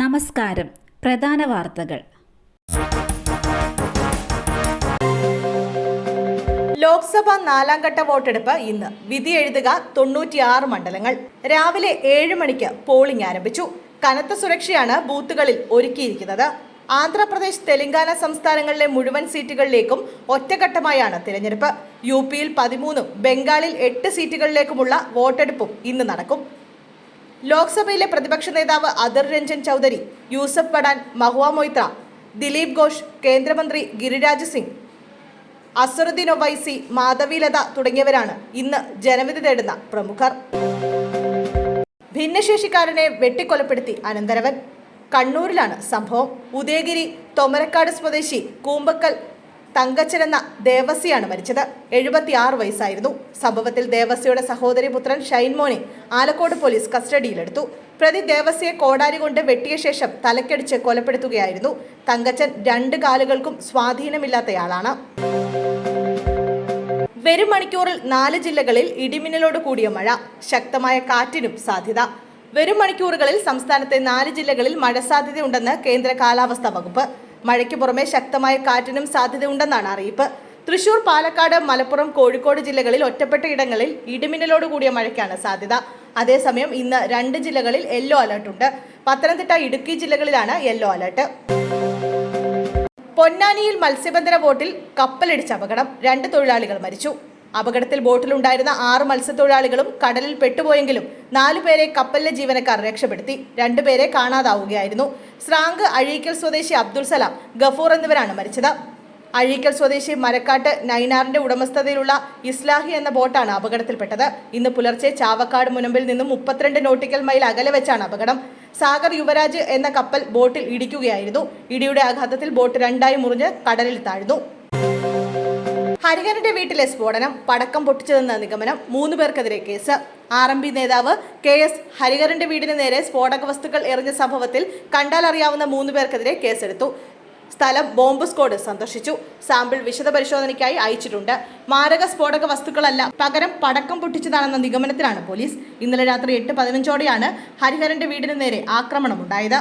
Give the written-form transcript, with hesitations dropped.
നമസ്കാരം. പ്രധാന വാർത്തകൾ. ലോക്സഭ 4ാം ഘട്ട വോട്ടെടുപ്പ് ഇന്ന്. വിധി എഴുതുക 96 മണ്ഡലങ്ങൾ. രാവിലെ 7 മണിക്ക് പോളിംഗ് ആരംഭിച്ചു. കനത്ത സുരക്ഷയാണ് ബൂത്തുകളിൽ ഒരുക്കിയിരിക്കുന്നത്. ആന്ധ്രാപ്രദേശ്, തെലങ്കാന സംസ്ഥാനങ്ങളിലെ മുഴുവൻ സീറ്റുകളിലേക്കും ഒറ്റഘട്ടമായാണ് തിരഞ്ഞെടുപ്പ്. യുപിയിൽ 13ഉം ബംഗാളിൽ 8 സീറ്റുകളിലേക്കുമുള്ള വോട്ടെടുപ്പും ഇന്ന് നടക്കും. ലോക്സഭയിലെ പ്രതിപക്ഷ നേതാവ് അധിർ രഞ്ജൻ ചൗധരി, യൂസഫ് പഠാൻ, മഹുവ മൊയ്ത്ര, ദിലീപ് ഘോഷ്, കേന്ദ്രമന്ത്രി ഗിരിരാജ് സിംഗ്, അസറുദ്ദീൻ ഒവൈസി, മാധവി ലത തുടങ്ങിയവരാണ് ഇന്ന് ജനവിധി തേടുന്ന പ്രമുഖർ. ഭിന്നശേഷിക്കാരനെ വെട്ടിക്കൊലപ്പെടുത്തി അനന്തരവൻ. കണ്ണൂരിലാണ് സംഭവം. ഉദയഗിരി തൊമരക്കാട് സ്വദേശി കൂമ്പക്കൽ തങ്കച്ചൻ എന്ന ദേവസിയാണ് മരിച്ചത്. 76 വയസ്സായിരുന്നു. സംഭവത്തിൽ ദേവസിയുടെ സഹോദരി പുത്രൻ ഷൈൻമോനെ ആലക്കോട് പോലീസ് കസ്റ്റഡിയിലെടുത്തു. പ്രതി ദേവസിയെ കോടാരി കൊണ്ട് വെട്ടിയ ശേഷം തലക്കടിച്ച് കൊലപ്പെടുത്തുകയായിരുന്നു. തങ്കച്ചൻ 2 കാലുകൾക്കും സ്വാധീനമില്ലാത്തയാളാണ്. വരും മണിക്കൂറിൽ 4 ജില്ലകളിൽ ഇടിമിന്നലോട് കൂടിയ മഴ, ശക്തമായ കാറ്റിനും സാധ്യത. വരും മണിക്കൂറുകളിൽ സംസ്ഥാനത്തെ 4 ജില്ലകളിൽ മഴ സാധ്യതയുണ്ടെന്ന് കേന്ദ്ര കാലാവസ്ഥാ വകുപ്പ്. മഴയ്ക്ക് പുറമെ ശക്തമായ കാറ്റിനും സാധ്യതയുണ്ടെന്നാണ് അറിയിപ്പ്. തൃശൂർ, പാലക്കാട്, മലപ്പുറം, കോഴിക്കോട് ജില്ലകളിൽ ഒറ്റപ്പെട്ട ഇടങ്ങളിൽ ഇടിമിന്നലോട് കൂടിയ മഴയ്ക്കാണ് സാധ്യത. അതേസമയം ഇന്ന് 2 ജില്ലകളിൽ യെല്ലോ അലർട്ടുണ്ട്. പത്തനംതിട്ട, ഇടുക്കി ജില്ലകളിലാണ് യെല്ലോ അലർട്ട്. പൊന്നാനിയിൽ മത്സ്യബന്ധന ബോട്ടിൽ കപ്പലിടിച്ച് അപകടം. 2 തൊഴിലാളികൾ മരിച്ചു. അപകടത്തിൽ ബോട്ടിലുണ്ടായിരുന്ന 6 മത്സ്യത്തൊഴിലാളികളും കടലിൽ പെട്ടുപോയെങ്കിലും 4 പേരെ കപ്പലിലെ ജീവനക്കാർ രക്ഷപ്പെടുത്തി. 2 പേരെ കാണാതാവുകയായിരുന്നു. സ്രാങ്ക്, അഴീക്കൽ സ്വദേശി അബ്ദുൾ സലാം, ഗഫൂർ എന്നിവരാണ് മരിച്ചത്. അഴീക്കൽ സ്വദേശി മരക്കാട്ട് നൈനാറിന്റെ ഉടമസ്ഥതയിലുള്ള ഇസ്ലാഹി എന്ന ബോട്ടാണ് അപകടത്തിൽപ്പെട്ടത്. ഇന്ന് പുലർച്ചെ ചാവക്കാട് മുനമ്പിൽ നിന്നും 32 നോട്ടിക്കൽ മൈൽ അകലെ വെച്ചാണ് അപകടം. സാഗർ യുവരാജ് എന്ന കപ്പൽ ബോട്ടിൽ ഇടിക്കുകയായിരുന്നു. ഇടിയുടെ ആഘാതത്തിൽ ബോട്ട് 2ആയി മുറിഞ്ഞ് കടലിൽ താഴ്ന്നു. ഹരിഹരന്റെ വീട്ടിലെ സ്ഫോടനം, പടക്കം പൊട്ടിച്ചതെന്ന നിഗമനം. 3 പേർക്കെതിരെ കേസ്. RMP നേതാവ് KS ഹരിഹരന്റെ വീടിന് നേരെ സ്ഫോടക വസ്തുക്കൾ എറിഞ്ഞ സംഭവത്തിൽ കണ്ടാലറിയാവുന്ന 3 പേർക്കെതിരെ കേസെടുത്തു. സ്ഥലം ബോംബ് സ്ക്വാഡ് സന്ദർശിച്ചു. സാമ്പിൾ വിശദ പരിശോധനയ്ക്കായി അയച്ചിട്ടുണ്ട്. മാരക സ്ഫോടക വസ്തുക്കളല്ല, പകരം പടക്കം പൊട്ടിച്ചതാണെന്ന നിഗമനത്തിലാണ് പോലീസ്. ഇന്നലെ രാത്രി 8:15ഓടെയാണ് ഹരിഹരന്റെ വീടിന് നേരെ ആക്രമണമുണ്ടായത്.